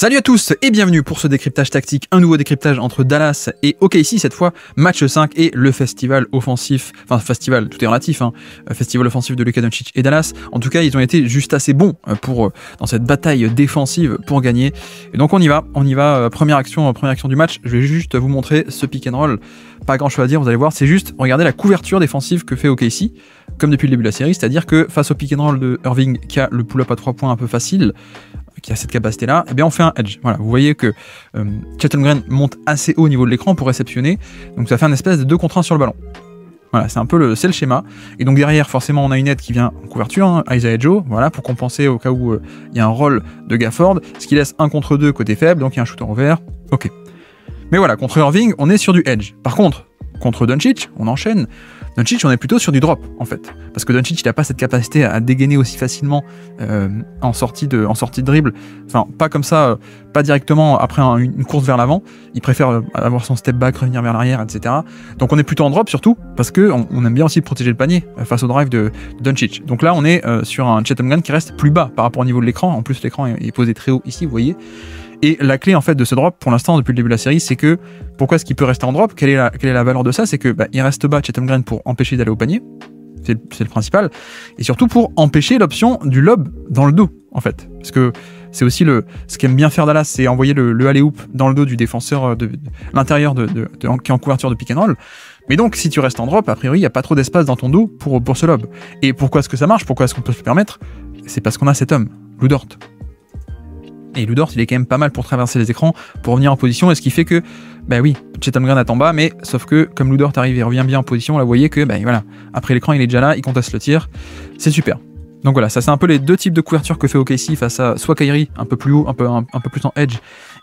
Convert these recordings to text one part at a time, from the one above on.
Salut à tous et bienvenue pour ce décryptage tactique, un nouveau décryptage entre Dallas et OKC, cette fois match 5 et le festival offensif, enfin festival, tout est relatif, hein, festival offensif de Luka Doncic et Dallas. En tout cas, ils ont été juste assez bons pour dans cette bataille défensive pour gagner. Et donc on y va, première action du match. Je vais juste vous montrer ce pick and roll, pas grand chose à dire, vous allez voir, c'est juste regarder la couverture défensive que fait OKC, comme depuis le début de la série, c'est-à-dire que face au pick and roll de Irving qui a le pull-up à 3 points un peu facile, qui a cette capacité-là, eh bien on fait un edge. Voilà, vous voyez que Chet Holmgren monte assez haut au niveau de l'écran pour réceptionner, donc ça fait un espèce de 2 contre 1 sur le ballon. Voilà, c'est un peu le schéma. Et donc derrière, forcément, on a une aide qui vient en couverture, hein, Isaiah Joe, voilà, pour compenser au cas où il y a un roll de Gafford, ce qui laisse 1 contre 2 côté faible, donc il y a un shooter ouvert. Ok. Mais voilà, contre Irving, on est sur du edge. Par contre, contre Doncic, on enchaîne. Doncic, on est plutôt sur du drop, en fait. Parce que Doncic, il n'a pas cette capacité à dégainer aussi facilement en sortie de dribble. Enfin, pas comme ça, pas directement après une course vers l'avant. Il préfère avoir son step back, revenir vers l'arrière, etc. Donc on est plutôt en drop, surtout, parce qu'on aime bien aussi protéger le panier face au drive de Doncic. Donc là, on est sur un Chet Holmgren qui reste plus bas par rapport au niveau de l'écran. En plus, l'écran est posé très haut ici, vous voyez. Et la clé en fait de ce drop, pour l'instant, depuis le début de la série, c'est que pourquoi est-ce qu'il peut rester en drop, quelle est la valeur de ça? C'est que il reste bas Chet Holmgren pour empêcher d'aller au panier, c'est le principal, et surtout pour empêcher l'option du lob dans le dos, en fait. Parce que c'est aussi ce qu'aime bien faire Dallas, c'est envoyer le alley-oop dans le dos du défenseur de l'intérieur qui est en couverture de pick and roll. Mais donc, si tu restes en drop, a priori, il n'y a pas trop d'espace dans ton dos pour ce lob. Et pourquoi est-ce que ça marche? Pourquoi est-ce qu'on peut se le permettre? C'est parce qu'on a cet homme, Lu Dort. Et Lu Dort, il est quand même pas mal pour traverser les écrans, pour revenir en position, et ce qui fait que, oui, Chet Holmgren attend bas, mais sauf que, comme Lu Dort arrive et revient bien en position, là, vous voyez que, voilà, après l'écran, il est déjà là, il conteste le tir, c'est super. Donc voilà, ça c'est un peu les deux types de couverture que fait OKC face à soit Kyrie, un peu plus haut, un peu plus en edge,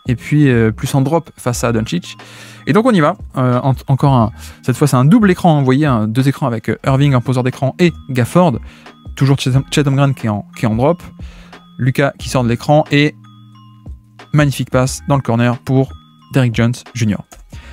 et puis plus en drop face à Doncic. Et donc on y va, cette fois c'est un double écran, hein, vous voyez, 2 écrans avec Irving en poseur d'écran et Gafford, toujours Chet Holmgren qui est en drop, Luka qui sort de l'écran, et magnifique passe dans le corner pour Derrick Jones Jr.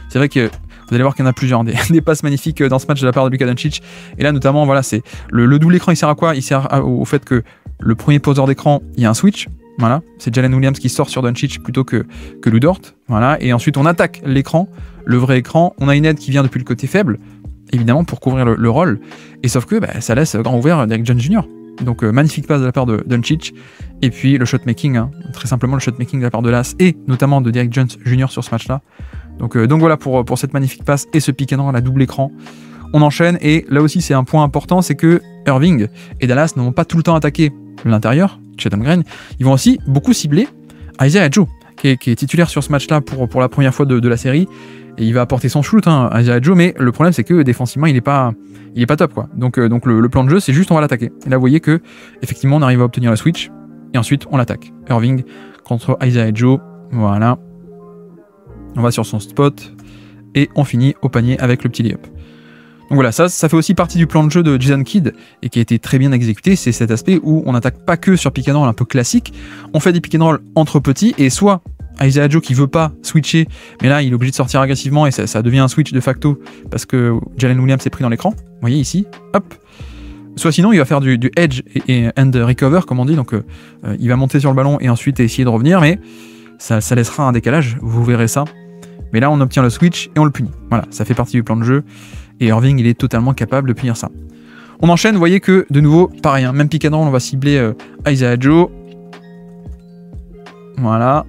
C'est vrai que vous allez voir qu'il y en a plusieurs, des passes magnifiques dans ce match de la part de Luka Doncic. Et là notamment, voilà, c'est le double écran, il sert à quoi? Il sert au fait que le premier poseur d'écran, il y a un switch. Voilà, c'est Jalen Williams qui sort sur Doncic plutôt que Lu Dort. Voilà, et ensuite on attaque l'écran, le vrai écran. On a une aide qui vient depuis le côté faible, évidemment pour couvrir le rôle. Et sauf que ça laisse grand ouvert Derrick Jones Jr. Donc magnifique passe de la part de Doncic, et puis le shotmaking, hein, très simplement le shotmaking de la part de Dallas et notamment de Derrick Jones Jr. sur ce match-là. Donc voilà pour cette magnifique passe et ce pick and roll à double écran. On enchaîne, et là aussi c'est un point important, c'est que Irving et Dallas ne vont pas tout le temps attaquer l'intérieur, Chet Holmgren, ils vont aussi beaucoup cibler Isaiah Joe, qui est titulaire sur ce match-là pour la première fois de la série. Et il va apporter son shoot, hein, Isaiah Joe, mais le problème c'est que défensivement il est pas top, quoi. Donc le plan de jeu, c'est juste on va l'attaquer. Et là vous voyez que effectivement on arrive à obtenir le switch, et ensuite on l'attaque. Irving contre Isaiah Joe, voilà. On va sur son spot, et on finit au panier avec le petit layup. Donc voilà, ça fait aussi partie du plan de jeu de Jason Kidd, et qui a été très bien exécuté, c'est cet aspect où on n'attaque pas que sur pick and roll un peu classique, on fait des pick and roll entre petits, et soit Isaiah Joe qui veut pas switcher, mais là il est obligé de sortir agressivement et ça devient un switch de facto parce que Jalen Williams s'est pris dans l'écran, vous voyez ici, hop. Soit sinon il va faire du edge et end recover comme on dit, donc il va monter sur le ballon et ensuite essayer de revenir, mais ça laissera un décalage, vous verrez ça. Mais là on obtient le switch et on le punit, voilà, ça fait partie du plan de jeu, et Irving il est totalement capable de punir ça. On enchaîne, vous voyez que de nouveau pareil, hein, même pick and roll, on va cibler Isaiah Joe, voilà.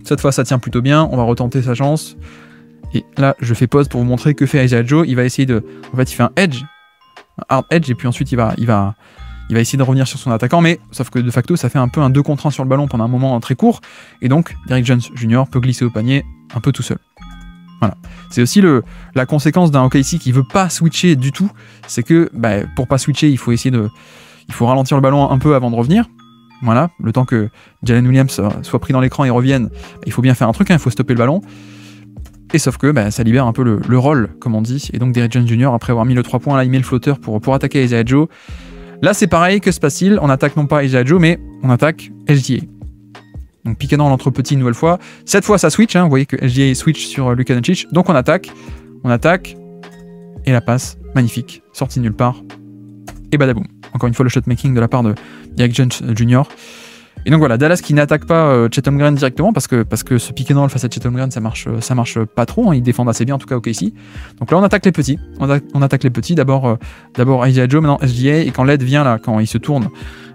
Cette fois, ça tient plutôt bien. On va retenter sa chance. Et là, je fais pause pour vous montrer que fait Isaiah Joe. Il va essayer de... En fait, il fait un edge. Un hard edge. Et puis ensuite, il va essayer de revenir sur son attaquant. Mais sauf que de facto, ça fait un peu un 2 contre 1 sur le ballon pendant un moment très court. Et donc, Derrick Jones Jr. peut glisser au panier un peu tout seul. Voilà. C'est aussi la conséquence d'un OKC qui veut pas switcher du tout. C'est que pour pas switcher, il faut ralentir le ballon un peu avant de revenir. Voilà, le temps que Jalen Williams soit pris dans l'écran et revienne, il faut bien faire un truc, hein, il faut stopper le ballon. Et sauf que ça libère un peu le rôle, comme on dit. Et donc Derrick Jones Jr., après avoir mis le 3 points, là il met le flotteur pour attaquer Isaiah Joe. Là c'est pareil, que se passe-t-il? On attaque non pas Isaiah Joe, mais on attaque SGA. Donc pick and roll entre petits une nouvelle fois. Cette fois ça switch, hein, vous voyez que SGA switch sur Luka Doncic. Donc on attaque, et la passe, magnifique, sortie de nulle part. Et badaboum. Encore une fois le shotmaking de la part de Derrick Jones Jr. Et donc voilà, Dallas qui n'attaque pas Chet Holmgren directement parce que ce pick and roll face à Chet Holmgren ça marche pas trop, hein, ils défendent assez bien en tout cas OKC. Donc là on attaque les petits, on attaque les petits, d'abord Isaiah Joe, maintenant SGA, et quand l'aide vient là, quand il se tourne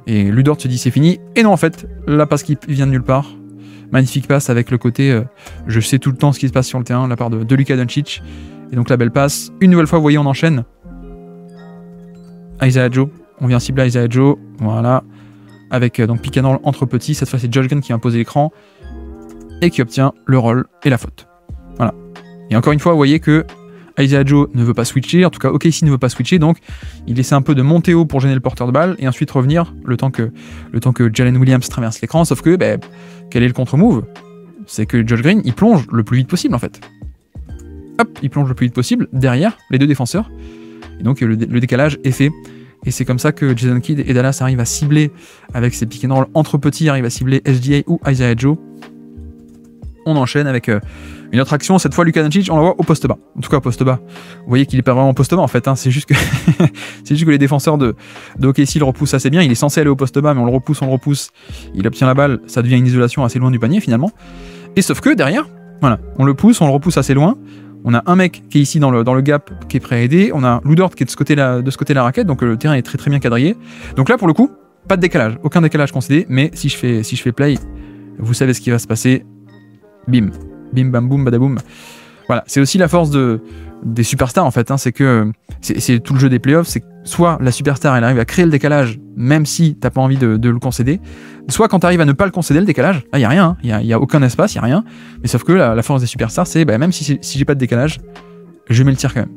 et Ludort se dit c'est fini, et non en fait, la passe qui vient de nulle part, magnifique passe avec le côté je sais tout le temps ce qui se passe sur le terrain de la part de Luka Doncic, et donc la belle passe, une nouvelle fois vous voyez on enchaîne, Isaiah Joe, on vient cibler Isaiah Joe, voilà, avec donc pick and roll entre petits, cette fois c'est Josh Green qui a imposé l'écran et qui obtient le roll et la faute. Voilà. Et encore une fois, vous voyez que Isaiah Joe ne veut pas switcher, en tout cas OKC ne veut pas switcher, donc il essaie un peu de monter haut pour gêner le porteur de balle et ensuite revenir le temps que Jalen Williams traverse l'écran, sauf que quel est le contre-move? C'est que Josh Green il plonge le plus vite possible en fait. Hop, il plonge le plus vite possible derrière les deux défenseurs, et donc le décalage est fait. Et c'est comme ça que Jason Kidd et Dallas arrivent à cibler, avec ses pick and roll entre petits, arrivent à cibler SGA ou Isaiah Joe. On enchaîne avec une autre action, cette fois Luka Doncic, on la voit au poste bas. En tout cas au poste bas. Vous voyez qu'il n'est pas vraiment au poste bas en fait, hein. C'est juste que les défenseurs de OKC le repoussent assez bien. Il est censé aller au poste bas, mais on le repousse. Il obtient la balle, ça devient une isolation assez loin du panier finalement. Et sauf que derrière, voilà, on le repousse assez loin. On a un mec qui est ici dans le gap qui est prêt à aider. On a Ludort qui est de ce côté de la raquette, donc le terrain est très très bien quadrillé. Donc là pour le coup, pas de décalage, aucun décalage concédé, mais si je fais play, vous savez ce qui va se passer. Bim, bim bam boum badaboum. Voilà, c'est aussi la force des superstars en fait, hein, c'est que c'est tout le jeu des playoffs, c'est que soit la superstar elle arrive à créer le décalage même si t'as pas envie de le concéder, soit quand t'arrives à ne pas le concéder le décalage, là y a rien, hein, y a aucun espace, y a rien, mais sauf que la force des superstars c'est même si j'ai pas de décalage, je mets le tir quand même.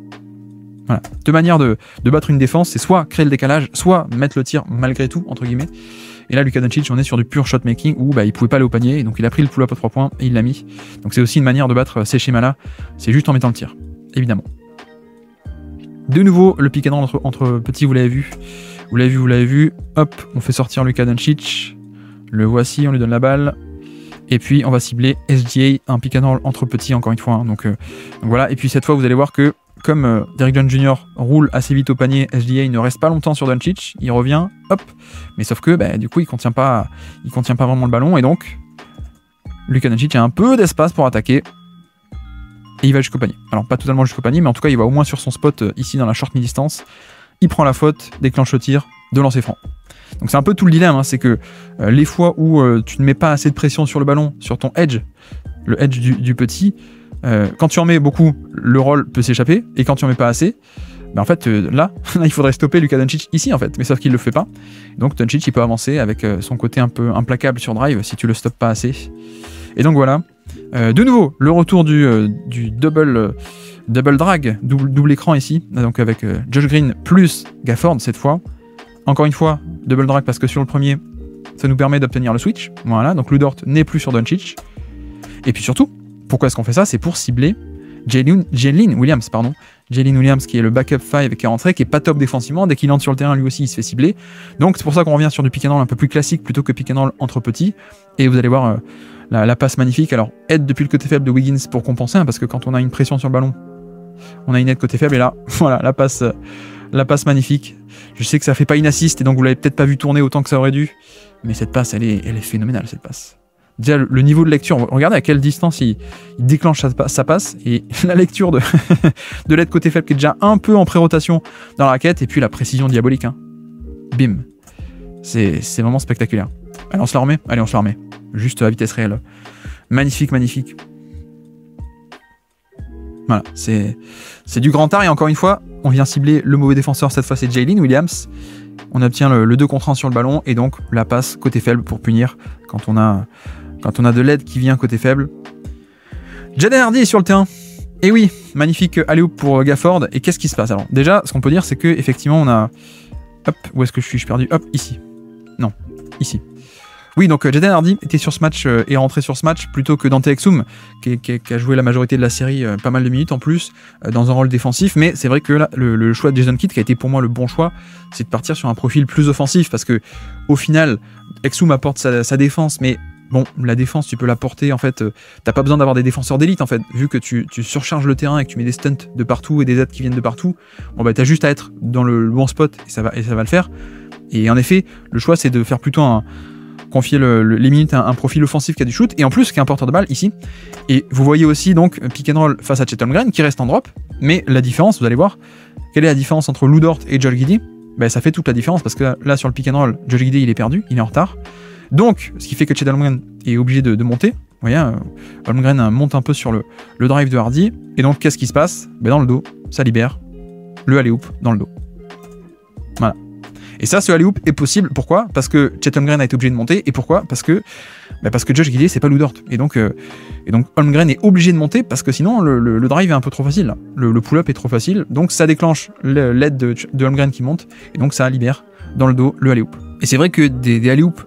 Voilà, deux manières de battre une défense, c'est soit créer le décalage, soit mettre le tir malgré tout entre guillemets. Et là, Luka Doncic, on est sur du pur shot making où il pouvait pas aller au panier, donc il a pris le pull-up à 3 points et il l'a mis. Donc c'est aussi une manière de battre ces schémas-là, c'est juste en mettant le tir, évidemment. De nouveau, le pick and roll entre petits, vous l'avez vu. Vous l'avez vu. Hop, on fait sortir Luka Doncic. Le voici, on lui donne la balle. Et puis on va cibler SGA, un pick and roll entre petits encore une fois. Hein. Donc voilà, et puis cette fois, vous allez voir que comme Derrick Jones Jr. roule assez vite au panier, SGA il ne reste pas longtemps sur Doncic, il revient, hop, mais sauf que du coup il contient pas vraiment le ballon, et donc Luka Doncic a un peu d'espace pour attaquer, et il va jusqu'au panier. Alors pas totalement jusqu'au panier, mais en tout cas il va au moins sur son spot ici dans la short mi-distance, il prend la faute, déclenche le tir, de lancer franc. Donc c'est un peu tout le dilemme, hein, c'est que les fois où tu ne mets pas assez de pression sur le ballon, sur ton edge, le edge du petit, quand tu en mets beaucoup, le roll peut s'échapper, et quand tu en mets pas assez, en fait là il faudrait stopper Luka Doncic ici en fait, mais sauf qu'il le fait pas. Donc Doncic il peut avancer avec son côté un peu implacable sur drive si tu le stoppes pas assez. Et donc voilà, de nouveau le retour du double drag, double écran ici, donc avec Josh Green plus Gafford cette fois. Encore une fois, double drag parce que sur le premier, ça nous permet d'obtenir le switch. Voilà, donc Ludort n'est plus sur Doncic. Et puis surtout, pourquoi est-ce qu'on fait ça? C'est pour cibler Jalen Williams, Jalen Williams qui est le backup 5 qui est rentré, qui est pas top défensivement. Dès qu'il entre sur le terrain, lui aussi, il se fait cibler. Donc c'est pour ça qu'on revient sur du pick and roll un peu plus classique plutôt que pick and roll entre petits. Et vous allez voir la passe magnifique. Alors, aide depuis le côté faible de Wiggins pour compenser, hein, parce que quand on a une pression sur le ballon, on a une aide côté faible. Et là, voilà, la passe magnifique. Je sais que ça fait pas une assist et donc vous l'avez peut-être pas vu tourner autant que ça aurait dû. Mais cette passe, elle est phénoménale, cette passe. Déjà, le niveau de lecture, regardez à quelle distance il déclenche sa passe, et la lecture de l'aide côté faible qui est déjà un peu en pré-rotation dans la raquette, et puis la précision diabolique. Hein. Bim. C'est vraiment spectaculaire. Allez, on se la remet. Allez, on se la remet. Juste à vitesse réelle. Magnifique, magnifique. Voilà, c'est du grand art, et encore une fois, on vient cibler le mauvais défenseur, cette fois c'est Jalen Williams. On obtient le 2 contre 1 sur le ballon, et donc la passe côté faible pour punir quand on a de l'aide qui vient côté faible. Jaden Hardy est sur le terrain. Et oui, magnifique alley-oop pour Gafford. Et qu'est-ce qui se passe? Alors déjà, ce qu'on peut dire, c'est que effectivement on a... Hop, où est-ce que je suis perdu? Hop, ici. Non, ici. Oui, donc Jaden Hardy était sur ce match et rentré sur ce match plutôt que Dante Exum, qui a joué la majorité de la série, pas mal de minutes en plus, dans un rôle défensif. Mais c'est vrai que là, le choix de Jason Kidd, qui a été pour moi le bon choix, c'est de partir sur un profil plus offensif, parce que au final, Exum apporte sa défense, mais bon, la défense, tu peux la porter, en fait, t'as pas besoin d'avoir des défenseurs d'élite, en fait, vu que tu surcharges le terrain et que tu mets des stunts de partout et des aides qui viennent de partout, bon bah t'as juste à être dans le bon spot et ça va le faire. Et en effet, le choix c'est de faire plutôt confier les minutes à un profil offensif qui a du shoot, et en plus qui est un porteur de balle ici. Et vous voyez aussi donc pick and roll face à Chet Holmgren qui reste en drop, mais la différence, vous allez voir, quelle est la différence entre Lou Dort et Josh Giddey? Ben, ça fait toute la différence parce que là sur le pick and roll, Josh Giddey il est perdu, il est en retard. Donc, ce qui fait que Chet Holmgren est obligé de monter. Vous voyez, Holmgren monte un peu sur le drive de Hardy. Et donc, qu'est-ce qui se passe? Ben, dans le dos, ça libère le alley-oop dans le dos. Voilà. Et ça, ce alley-oop est possible. Pourquoi? Parce que Chet Holmgren a été obligé de monter. Et pourquoi? Parce que Josh Giddey, c'est pas Lou Dort. Et donc Holmgren est obligé de monter parce que sinon, le drive est un peu trop facile. Le pull-up est trop facile. Donc, ça déclenche l'aide de Holmgren qui monte. Et donc, ça libère dans le dos le alley-oop. Et c'est vrai que des alley-oops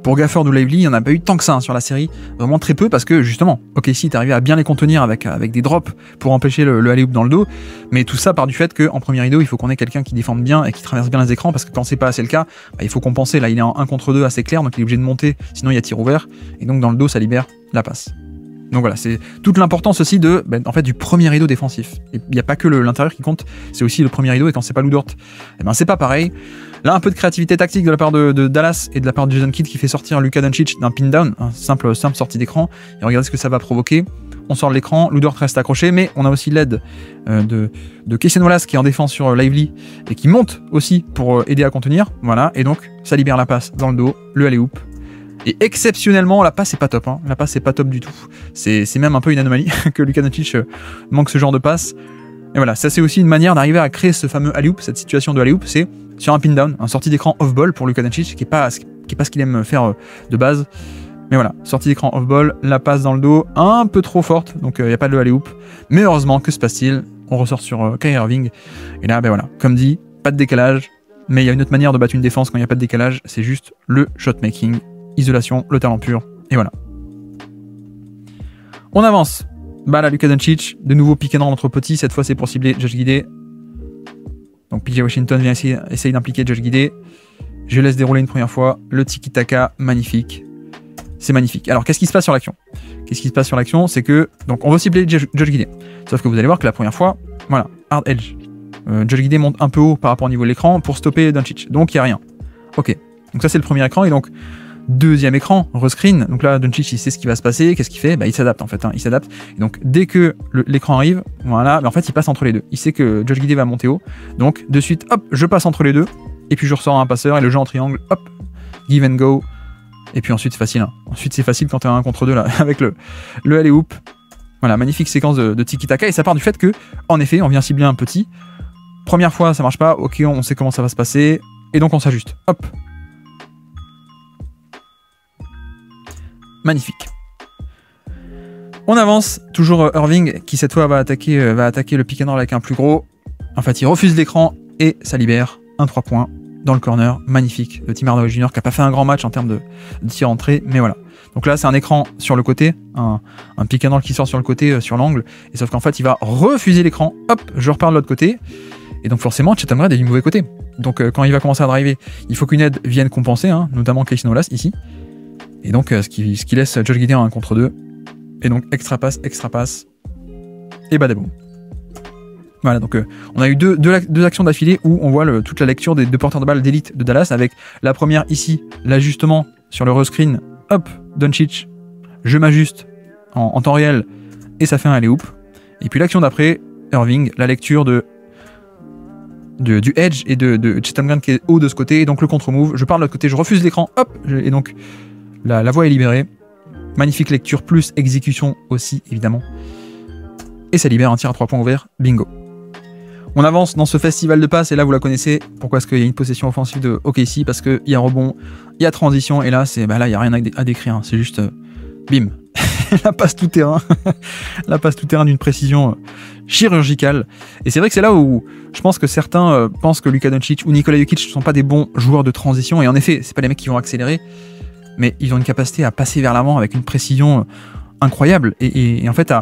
pour Gafford ou Lively, il n'y en a pas eu tant que ça sur la série, vraiment très peu, parce que justement, OKC est arrivé à bien les contenir avec des drops pour empêcher le alley-oop dans le dos, mais tout ça part du fait qu'en premier rideau, il faut qu'on ait quelqu'un qui défende bien et qui traverse bien les écrans, parce que quand c'est pas assez le cas, il faut compenser. Là, il est en 1 contre 2 assez clair, donc il est obligé de monter, sinon il y a tir ouvert, et donc dans le dos, ça libère la passe. Donc voilà, c'est toute l'importance aussi du premier rideau défensif. Il n'y a pas que l'intérieur qui compte, c'est aussi le premier rideau, et quand c'est pas Lou Dort, c'est pas pareil. Là, un peu de créativité tactique de la part de Dallas et de la part de Jason Kidd qui fait sortir Luka Doncic d'un pin down, un simple sortie d'écran, et regardez ce que ça va provoquer. On sort de l'écran, Lou Dort reste accroché, mais on a aussi l'aide de Cason Wallace qui est en défense sur Lively et qui monte aussi pour aider à contenir. Voilà, et donc ça libère la passe dans le dos, le alley-oop. Et exceptionnellement, la passe est pas top. La passe est pas top du tout. C'est même un peu une anomalie que Luka Doncic manque ce genre de passe. Et voilà, ça c'est aussi une manière d'arriver à créer ce fameux alley-oop, cette situation de alley-oop, c'est sur un pin down, un sortie d'écran off-ball pour Luka Doncic, qui est pas ce qu'il aime faire de base. Mais voilà, sortie d'écran off-ball, la passe dans le dos, un peu trop forte, donc il n'y a pas de alley-oop. Mais heureusement, que se passe-t-il? On ressort sur Kyrie Irving. Et là, voilà, comme dit, pas de décalage. Mais il y a une autre manière de battre une défense quand il n'y a pas de décalage, c'est juste le shot-making. Isolation, le talent pur, et voilà. On avance. Balle à Luka Doncic, de nouveau pick and roll entre petits, cette fois c'est pour cibler Josh Giddey. Donc PJ Washington vient essayer d'impliquer Josh Giddey. Je laisse dérouler une première fois, le tiki-taka, magnifique. C'est magnifique. Alors qu'est-ce qui se passe sur l'action? C'est que, donc on veut cibler Josh Giddey. Sauf que vous allez voir que la première fois, voilà, hard edge. Josh Giddey monte un peu haut par rapport au niveau de l'écran pour stopper Doncic. Donc il n'y a rien. Ok. Donc ça c'est le premier écran, et donc deuxième écran, rescreen. Donc là, Doncic, il sait ce qui va se passer. Qu'est-ce qu'il fait? Il s'adapte en fait. Il s'adapte. Et donc dès que l'écran arrive, voilà, en fait, il passe entre les deux. Il sait que Josh Giddey va monter haut. Donc de suite, hop, je passe entre les deux. Et puis je ressors un passeur et le jeu en triangle, hop, give and go. Et puis ensuite, c'est facile. Ensuite, c'est facile quand t'es à 1 contre 2 là, avec le alley-oop. Voilà, magnifique séquence de tiki-taka. Et ça part du fait que, en effet, on vient cibler un petit. Première fois, ça marche pas. Ok, on sait comment ça va se passer. Et donc on s'ajuste. Hop. Magnifique. On avance, toujours Irving qui cette fois va attaquer le pick and roll avec un plus gros. En fait, il refuse l'écran et ça libère un 3 points dans le corner. Magnifique. Le Tim Hardaway Jr. qui n'a pas fait un grand match en termes de tir entrée, mais voilà. Donc là, c'est un écran sur le côté, un pick and roll qui sort sur le côté, sur l'angle. Et sauf qu'en fait, il va refuser l'écran. Hop, je repars de l'autre côté. Et donc forcément, Chet Holmgren est du mauvais côté. Donc quand il va commencer à driver, il faut qu'une aide vienne compenser, notamment Cason Wallace ici. Et donc, ce qui laisse Josh Giddey en 1 contre 2. Et donc, extra passe. Et badaboum. Voilà, donc on a eu deux actions d'affilée où on voit toute la lecture des deux porteurs de balle d'élite de Dallas, avec la première ici, l'ajustement sur le rescreen. Hop, Doncic, je m'ajuste en temps réel, et ça fait un alley-oop. Et puis l'action d'après, Irving, la lecture du edge et de Chet Holmgren qui est haut de ce côté, et donc le contre-move, je pars de l'autre côté, je refuse l'écran, hop, et donc la voie est libérée. Magnifique lecture, plus exécution aussi, évidemment. Et ça libère un tir à 3 points ouvert, bingo. On avance dans ce festival de passes, et là vous la connaissez. Pourquoi est-ce qu'il y a une possession offensive de OKC? Parce qu'il y a rebond, il y a transition, et là, là il n'y a rien à décrire, c'est juste bim. La passe tout terrain. La passe tout terrain d'une précision chirurgicale. Et c'est vrai que c'est là où je pense que certains pensent que Luka Doncic ou Nikola Jokic ne sont pas des bons joueurs de transition, et en effet, c'est pas les mecs qui vont accélérer, mais ils ont une capacité à passer vers l'avant avec une précision incroyable et en fait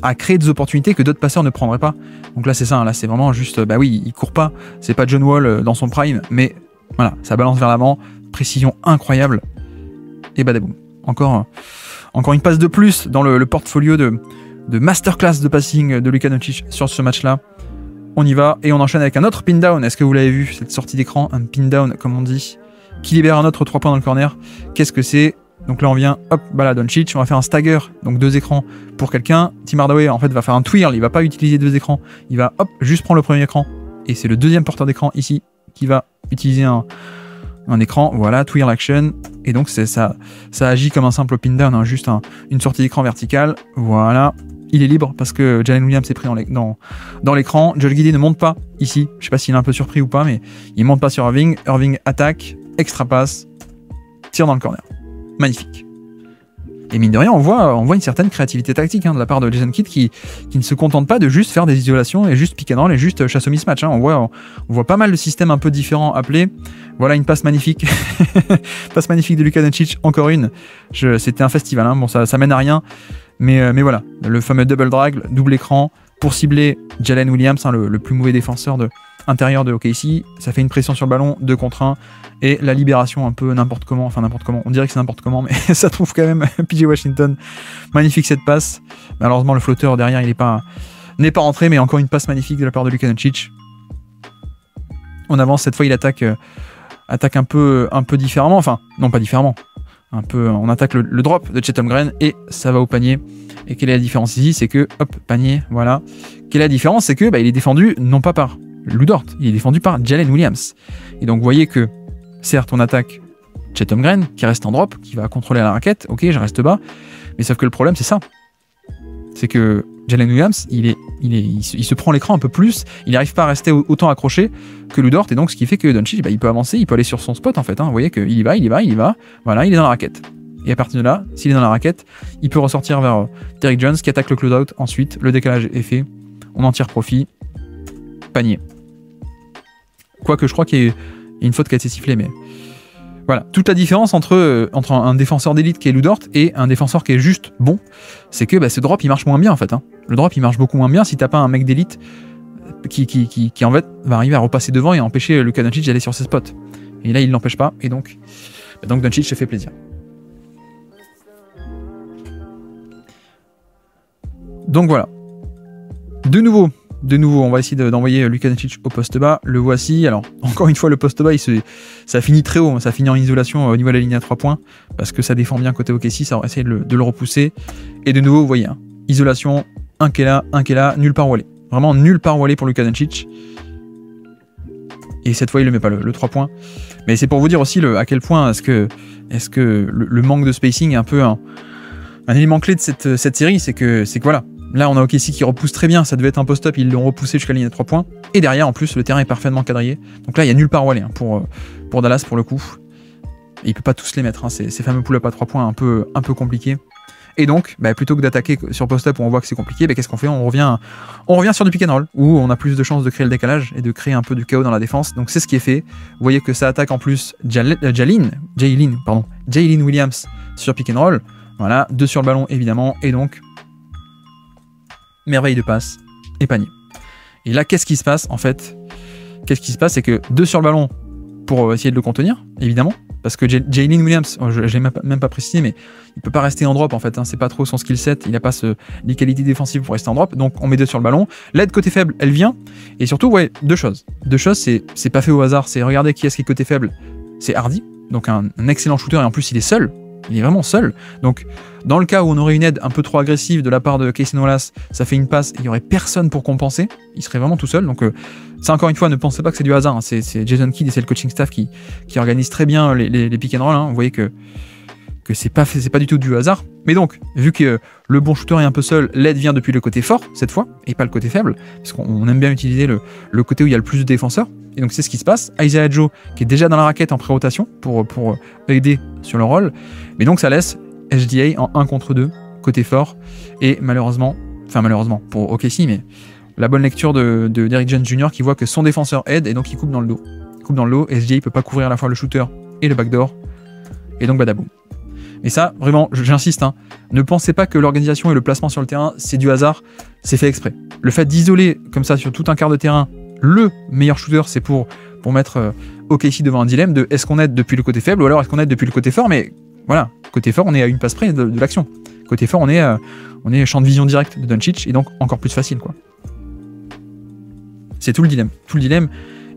à créer des opportunités que d'autres passeurs ne prendraient pas. Donc là c'est ça, là c'est vraiment juste, oui, il court pas, c'est pas John Wall dans son prime, mais voilà, ça balance vers l'avant, précision incroyable, et badaboum. Encore une passe de plus dans le portfolio de masterclass de passing de Luka Doncic sur ce match-là. On y va, et on enchaîne avec un autre pin down. Est-ce que vous l'avez vu, cette sortie d'écran, un pin down comme on dit, qui libère un autre 3 points dans le corner. Qu'est-ce que c'est? Donc là on vient, hop, balle à Doncic, on va faire un stagger, donc 2 écrans pour quelqu'un. Tim Hardaway en fait va faire un twirl, il va pas utiliser 2 écrans, il va hop, juste prendre le premier écran. Et c'est le deuxième porteur d'écran ici qui va utiliser un écran, voilà, twirl action. Et donc ça agit comme un simple pin down, hein, juste une sortie d'écran verticale, voilà. Il est libre parce que Jalen Williams est pris dans l'écran. Josh Giddey ne monte pas ici, je sais pas s'il est un peu surpris ou pas, mais il monte pas sur Irving. Irving attaque, extra passe, tire dans le corner. Magnifique. Et mine de rien, on voit une certaine créativité tactique de la part de Jason Kidd qui ne se contente pas de juste faire des isolations et juste pick and roll et juste chasse au mismatch. On voit pas mal de systèmes un peu différents appelés. Voilà une passe magnifique. Passe magnifique de Luka Doncic, encore une. C'était un festival, bon ça mène à rien. Mais voilà, le fameux double drag, double écran, pour cibler Jalen Williams, le plus mauvais défenseur intérieur de OKC. Ça fait une pression sur le ballon, 2 contre 1. Et la libération un peu n'importe comment, on dirait que c'est n'importe comment, mais ça trouve quand même PJ Washington. Magnifique cette passe. Malheureusement le flotteur derrière il n'est pas rentré, mais encore une passe magnifique de la part de Luka Doncic. On avance, cette fois il attaque un peu différemment, enfin non pas différemment. On attaque le drop de Chet Holmgren et ça va au panier. Et quelle est la différence ici? C'est que, hop, panier, voilà. Quelle est la différence? C'est que il est défendu non pas par Lu Dort, il est défendu par Jalen Williams. Et donc vous voyez que certes, on attaque Chet Holmgren, qui reste en drop, qui va contrôler la raquette. Ok, je reste bas. Mais sauf que le problème, c'est ça. C'est que Jalen Williams, il se prend l'écran un peu plus. Il n'arrive pas à rester autant accroché que Lu Dort. Et donc, ce qui fait que Doncic, il peut avancer, il peut aller sur son spot, en fait. Vous voyez qu'il y va. Voilà, il est dans la raquette. Et à partir de là, s'il est dans la raquette, il peut ressortir vers Derrick Jones, qui attaque le closeout. Ensuite, le décalage est fait. On en tire profit. Panier. Quoique, je crois qu'il y a une faute qui a été sifflée, mais voilà. Toute la différence entre un défenseur d'élite qui est Lu Dort et un défenseur qui est juste bon, c'est que ce drop il marche moins bien en fait. Le drop il marche beaucoup moins bien si t'as pas un mec d'élite qui en fait va arriver à repasser devant et empêcher Luka Doncic d'aller sur ses spots. Et là il l'empêche pas et donc Doncic se fait plaisir. Donc voilà. De nouveau, on va essayer d'envoyer Luka Doncic au poste bas. Le voici. Alors, encore une fois, le poste bas, ça finit très haut. Ça finit en isolation au niveau de la ligne à 3 points. Parce que ça défend bien côté OKC. Ça va essayer de le repousser. Et de nouveau, vous voyez, isolation, un qui est là, nulle part où aller. Vraiment nulle part où aller pour Luka Doncic. Et cette fois, il ne met pas le 3 points. Mais c'est pour vous dire aussi à quel point est-ce que le manque de spacing est un peu un élément clé de cette série. C'est que voilà. Là, on a OKC qui repousse très bien. Ça devait être un post-up. Ils l'ont repoussé jusqu'à la ligne à 3 points. Et derrière, en plus, le terrain est parfaitement quadrillé. Donc là, il n'y a nulle part où aller pour Dallas, pour le coup. Et il ne peut pas tous les mettre. Ces fameux pull-up à 3 points un peu compliqués. Et donc, plutôt que d'attaquer sur post-up où on voit que c'est compliqué, qu'est-ce qu'on fait? On revient sur du pick and roll, où on a plus de chances de créer le décalage et de créer un peu du chaos dans la défense. Donc c'est ce qui est fait. Vous voyez que ça attaque en plus Jalen Williams sur pick and roll. Voilà, 2 sur le ballon, évidemment. Et donc, merveille de passe et panier. Et là, qu'est-ce qui se passe en fait? Qu'est-ce qui se passe? C'est que 2 sur le ballon pour essayer de le contenir, évidemment. Parce que Jalen Williams, je l'ai même pas précisé, mais il peut pas rester en drop en fait. C'est pas trop son skill set. Il a pas les qualités défensives pour rester en drop. Donc on met 2 sur le ballon. L'aide côté faible, elle vient. Et surtout, ouais, 2 choses. 2 choses, c'est pas fait au hasard. C'est regardez qui est-ce qui est côté faible. C'est Hardy. Donc un excellent shooter et en plus il est seul. Il est vraiment seul. Donc, dans le cas où on aurait une aide un peu trop agressive de la part de Casey Wallace, ça fait une passe et il n'y aurait personne pour compenser. Il serait vraiment tout seul. Donc, ça, encore une fois, ne pensez pas que c'est du hasard. C'est Jason Kidd et c'est le coaching staff qui organise très bien les pick and roll. Vous voyez que c'est pas du tout du hasard. Mais donc, vu que le bon shooter est un peu seul, l'aide vient depuis le côté fort, cette fois, et pas le côté faible, parce qu'on aime bien utiliser le côté où il y a le plus de défenseurs. Et donc c'est ce qui se passe. Isaiah Joe qui est déjà dans la raquette en pré-rotation pour aider sur le rôle. Mais donc ça laisse SGA en 1 contre 2 côté fort. Et malheureusement pour OKC, mais la bonne lecture de Derrick Jones Jr. qui voit que son défenseur aide et donc il coupe dans le dos. SGA peut pas couvrir à la fois le shooter et le backdoor. Et donc badaboum. Et ça, vraiment, j'insiste, ne pensez pas que l'organisation et le placement sur le terrain, c'est du hasard, c'est fait exprès. Le fait d'isoler comme ça sur tout un quart de terrain le meilleur shooter, c'est pour mettre OKC devant un dilemme de est-ce qu'on aide depuis le côté faible ou alors est-ce qu'on aide depuis le côté fort. Mais voilà, côté fort, on est à une passe près de l'action. Côté fort, on est champ de vision direct de Doncic et donc encore plus facile, quoi. C'est tout le dilemme.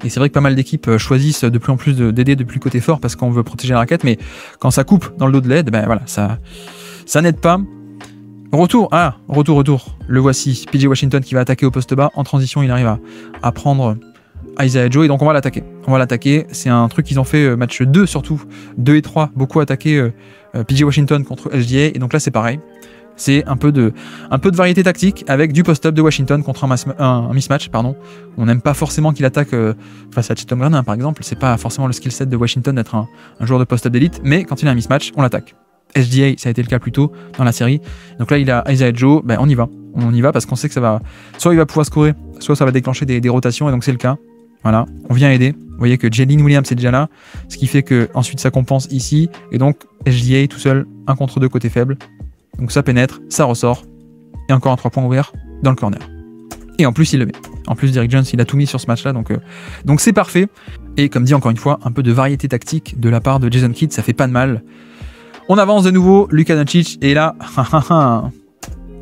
Et c'est vrai que pas mal d'équipes choisissent de plus en plus d'aider depuis le côté fort parce qu'on veut protéger la raquette, mais quand ça coupe dans le dos de l'aide, ben voilà, ça n'aide pas. Retour. Le voici, PJ Washington qui va attaquer au poste bas. En transition, il arrive à prendre Isaiah Joe, et donc on va l'attaquer. C'est un truc qu'ils ont fait match 2 surtout, 2 et 3, beaucoup attaqué PJ Washington contre SGA, et donc là c'est pareil. C'est un peu de variété tactique avec du post-up de Washington contre un mismatch, pardon. On n'aime pas forcément qu'il attaque face à Chet Holmgren, par exemple. C'est pas forcément le skill set de Washington d'être un joueur de post-up d'élite, mais quand il a un mismatch, on l'attaque. SGA, ça a été le cas plus tôt dans la série. Donc là, il a Isaiah Joe, ben on y va. On y va parce qu'on sait que ça va... Soit il va pouvoir scorer, soit ça va déclencher des rotations, et donc c'est le cas. Voilà, on vient aider. Vous voyez que Jalen Williams est déjà là, ce qui fait que ensuite ça compense ici, et donc SGA tout seul, 1 contre 2 côté faible. Donc ça pénètre, ça ressort, et encore un 3 points ouvert dans le corner. Et en plus il le met. En plus Derrick Jones il a tout mis sur ce match là, donc c'est parfait. Et comme dit encore une fois, un peu de variété tactique de la part de Jason Kidd, ça fait pas de mal. On avance de nouveau, Luka Doncic, et là,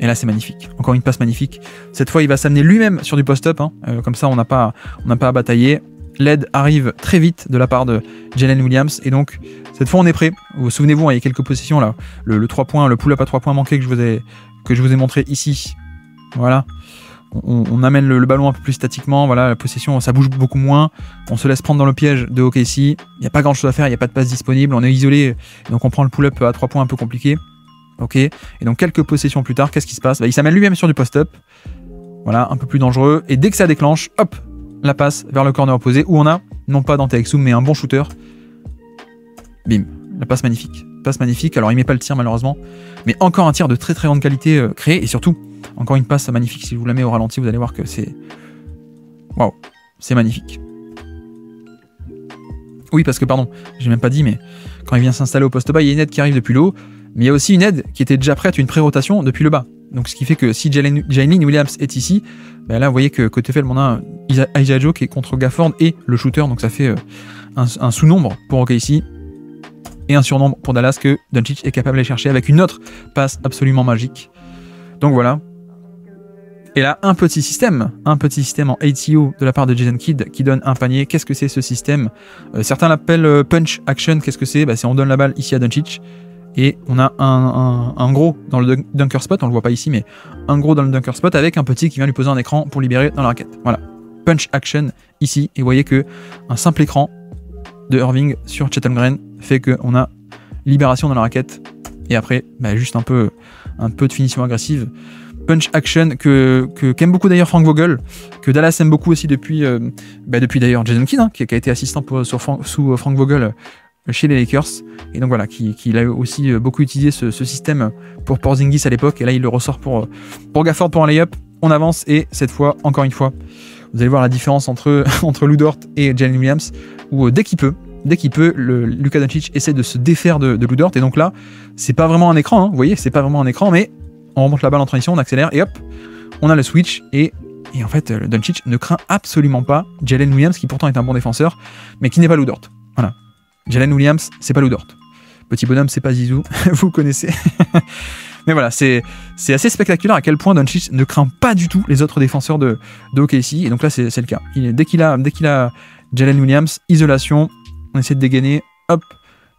et là c'est magnifique, encore une passe magnifique. Cette fois il va s'amener lui-même sur du post-up, hein. Comme ça on n'a pas à batailler. L'aide arrive très vite de la part de Jalen Williams, et donc cette fois on est prêt. Vous souvenez-vous, il y a quelques possessions là, le 3 points, le pull-up à 3 points manqué que je vous ai montré ici. Voilà, on amène le ballon un peu plus statiquement, voilà, la possession ça bouge beaucoup moins, on se laisse prendre dans le piège de OKC, il n'y a pas grand chose à faire, il n'y a pas de passe disponible, on est isolé, donc on prend le pull-up à 3 points un peu compliqué. Ok, et donc quelques possessions plus tard, qu'est-ce qui se passe? Il s'amène lui-même sur du post-up, voilà, un peu plus dangereux, et dès que ça déclenche, hop, la passe vers le corner opposé, où on a, non pas Dante Exum, mais un bon shooter. Bim, la passe magnifique, alors il met pas le tir malheureusement, mais encore un tir de très très grande qualité créé, et surtout, encore une passe magnifique, si je vous la mets au ralenti, vous allez voir que c'est... Waouh, c'est magnifique. Oui, parce que, pardon, j'ai même pas dit, mais quand il vient s'installer au poste bas, il y a une aide qui arrive depuis le haut, mais il y a aussi une aide qui était déjà prête, une pré-rotation depuis le bas. Donc ce qui fait que si Jalen Williams est ici, ben là vous voyez que côté faible on a Isaiah Joe qui est contre Gafford et le shooter, donc ça fait un sous-nombre pour OKC et un surnombre pour Dallas que Doncic est capable d'aller chercher avec une autre passe absolument magique. Donc voilà. Et là un petit système en ATO de la part de Jason Kidd qui donne un panier. Qu'est-ce que c'est ce système? Certains l'appellent punch action. Qu'est-ce que c'est? C'est on donne la balle ici à Doncic. Et on a un gros dans le dunker spot, on le voit pas ici, mais un gros dans le dunker spot avec un petit qui vient lui poser un écran pour libérer dans la raquette. Voilà, punch action ici, et vous voyez que un simple écran de Irving sur Chet Holmgren fait qu'on a libération dans la raquette, et après juste un peu de finition agressive. Punch action qu'aime beaucoup d'ailleurs Frank Vogel, que Dallas aime beaucoup aussi depuis d'ailleurs Jason Kidd, hein, qui a été assistant sous Frank Vogel chez les Lakers, et donc voilà, qui a aussi beaucoup utilisé ce système pour Porzingis à l'époque, et là il le ressort pour Gafford pour un lay-up. On avance, et cette fois, encore une fois, vous allez voir la différence entre Lou Dort et Jalen Williams, où dès qu'il peut, Luka Doncic essaie de se défaire de Lou Dort, et donc là, c'est pas vraiment un écran, hein, vous voyez, c'est pas vraiment un écran, mais on remonte la balle en transition, on accélère, et hop, on a le switch, et en fait, Doncic ne craint absolument pas Jalen Williams, qui pourtant est un bon défenseur, mais qui n'est pas Lou Dort. Voilà. Jalen Williams, c'est pas Lou Dort. Petit bonhomme, c'est pas Zizou, vous connaissez. Mais voilà, c'est assez spectaculaire à quel point Doncic ne craint pas du tout les autres défenseurs de OKC, et donc là c'est le cas. Dès qu'il a Jalen Williams, isolation, on essaie de dégainer, hop,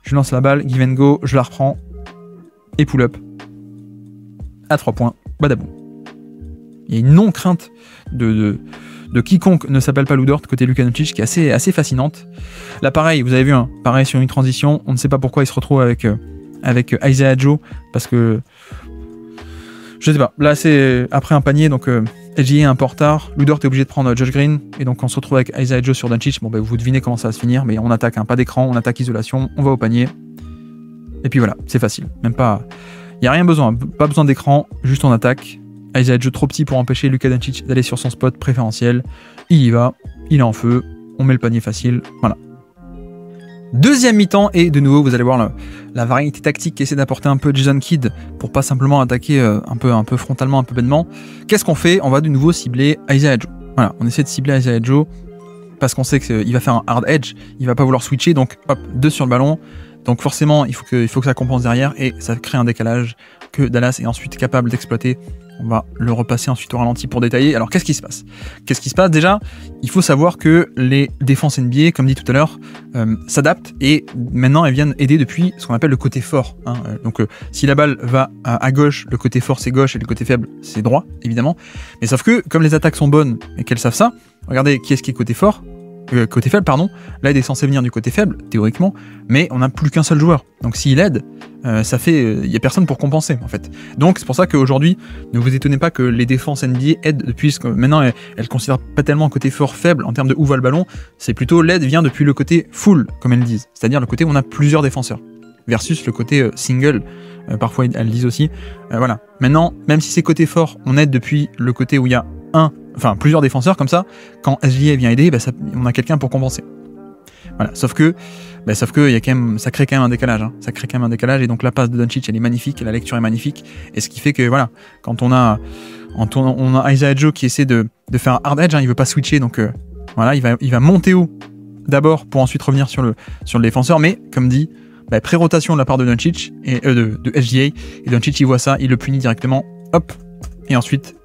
je lance la balle, give and go, je la reprends, et pull-up. À 3 points, badaboum. Il y a une non-crainte de quiconque ne s'appelle pas Lou Dort côté Luka Doncic qui est assez fascinante. Là pareil, vous avez vu, hein, pareil sur une transition, on ne sait pas pourquoi il se retrouve avec Isaiah Joe, parce que je sais pas, là c'est après un panier, donc SGA est un peu en retard, Lou Dort est obligé de prendre Josh Green, et donc on se retrouve avec Isaiah Joe sur Doncic. Bon vous devinez comment ça va se finir, mais on attaque, hein, pas d'écran, on attaque isolation, on va au panier, et puis voilà, c'est facile, même pas, il n'y a rien besoin, pas besoin d'écran, juste on attaque. Isaiah Joe trop petit pour empêcher Luka Doncic d'aller sur son spot préférentiel. Il y va, il est en feu, on met le panier facile, voilà. Deuxième mi-temps, et de nouveau vous allez voir la variété tactique qu'essaie d'apporter un peu Jason Kidd pour pas simplement attaquer un peu frontalement, un peu bêtement. Qu'est-ce qu'on fait? On va de nouveau cibler Isaiah Joe. Voilà, on essaie de cibler Isaiah Joe parce qu'on sait qu'il va faire un hard edge, il va pas vouloir switcher, donc hop, 2 sur le ballon. Donc forcément, il faut que ça compense derrière, et ça crée un décalage. que Dallas est ensuite capable d'exploiter. On va le repasser ensuite au ralenti pour détailler. Alors qu'est-ce qui se passe? Qu'est-ce qui se passe? Déjà, il faut savoir que les défenses NBA, comme dit tout à l'heure, s'adaptent et maintenant elles viennent aider depuis ce qu'on appelle le côté fort. Hein. Donc si la balle va à gauche, le côté fort c'est gauche et le côté faible c'est droit, évidemment. Mais sauf que comme les attaques sont bonnes et qu'elles savent ça, regardez qui est-ce qui est côté fort. Côté faible, pardon. Là, il est censé venir du côté faible, théoriquement, mais on n'a plus qu'un seul joueur. Donc s'il aide, ça fait, il y a personne pour compenser, en fait. Donc c'est pour ça qu'aujourd'hui, ne vous étonnez pas que les défenses NBA aident depuis ce que maintenant elles considèrent pas tellement le côté fort faible en termes de où va le ballon. C'est plutôt l'aide vient depuis le côté full, comme elles disent, c'est-à-dire le côté où on a plusieurs défenseurs, versus le côté single. Parfois elles le disent aussi. Voilà. Maintenant, même si c'est côté fort, on aide depuis le côté où il y a plusieurs défenseurs comme ça, quand SGA vient aider, on a quelqu'un pour compenser. Voilà, sauf que il y a quand même, ça crée quand même un décalage. Hein. Ça crée quand même un décalage et donc la passe de Doncic elle est magnifique, la lecture est magnifique et ce qui fait que voilà, quand on a Isaiah Joe qui essaie de faire un hard edge, hein, il veut pas switcher donc voilà, il va monter haut d'abord pour ensuite revenir sur le défenseur, mais comme dit, pré-rotation de la part de Doncic et de SGA et Doncic il voit ça, il le punit directement, hop, et ensuite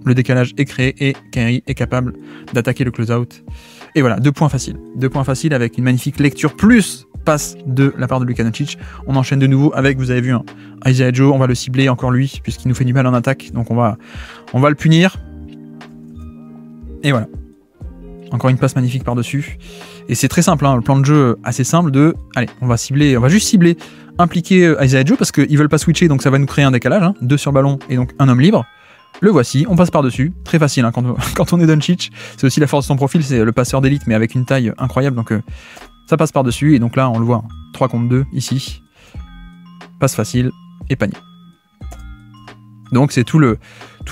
le décalage est créé et Kyrie est capable d'attaquer le close-out. Et voilà, 2 points faciles. 2 points faciles avec une magnifique lecture plus passe de la part de Luka Doncic. On enchaîne de nouveau avec, vous avez vu, Isaiah Joe, on va le cibler encore lui, puisqu'il nous fait du mal en attaque. Donc on va le punir. Et voilà. Encore une passe magnifique par-dessus. Et c'est très simple, hein, le plan de jeu assez simple de... Allez, on va juste cibler, impliquer Isaiah Joe, parce qu'ils veulent pas switcher, donc ça va nous créer un décalage. Hein, 2 sur ballon et donc un homme libre. Le voici, on passe par-dessus, très facile hein, quand on est Doncic, c'est aussi la force de son profil, c'est le passeur d'élite mais avec une taille incroyable, donc ça passe par-dessus, et donc là on le voit, 3 contre 2 ici, passe facile et panier. Donc c'est tout